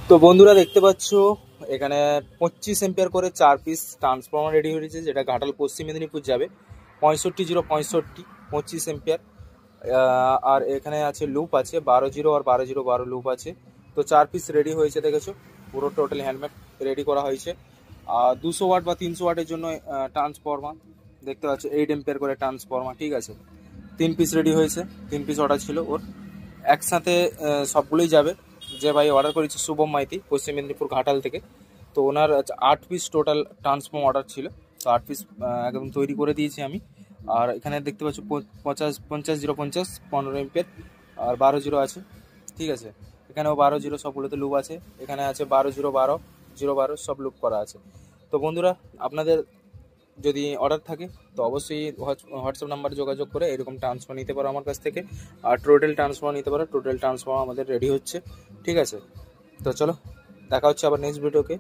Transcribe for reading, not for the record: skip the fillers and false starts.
তো বন্ধুরা দেখতে পাচ্ছ এখানে 25 এম্পিয়ার করে 4 পিস ট্রান্সফর্মার রেডি হয়েছে, যেটা ঘাটাল পশ্চিম মেদিনীপুর যাবে 65 065 25 এম্পিয়ার। আর এখানে আছে লুপ আছে 12 0 আর 12 0 লুপ আছে। তো 4 পিস রেডি হয়েছে, দেখেছো পুরো টোটাল হ্যান্ডমেড রেডি করা হয়েছে। আর 200 ওয়াট বা 300 ওয়াটের জন্য ট্রান্সফর্মার দেখতে পাচ্ছ 8 এম্পিয়ার করে ট্রান্সফর্মার, ঠিক আছে। 3 পিস রেডি হয়েছে, 3 পিস অর্ডার ছিল ওর, একসাথে সবগুলোই যাবে। যে ভাই অর্ডার করেছে শুভম মাইতি পশ্চিম মেদিনীপুর ঘাটাল থেকে, তো ওনার 8 পিস টোটাল ট্রান্সফর্ম অর্ডার ছিল। তো 8 পিস একদম তৈরি করে দিয়েছি আমি। আর এখানে দেখতে পাচ্ছ 50 15 এম্পিয়ার আর 12 0 আছে, ঠিক আছে। এখানেও 12 0 সবগুলোতে লুপ আছে। এখানে আছে 12 0 12 0 12 সব লুপ করা আছে। তো বন্ধুরা আপনাদের যদি অর্ডার থাকে তো অবশ্যই হোয়াটসঅ্যাপ নাম্বারে যোগাযোগ করে এরকম ট্রান্সফার নিতে পারো আমার কাছ থেকে। আর টোটাল ট্রান্সফার নিতে পারো, টোটাল ট্রান্সফার আমাদের রেডি হচ্ছে, ঠিক আছে। তো চলো দেখা হচ্ছে আবার নেক্সট ভিডিওকে।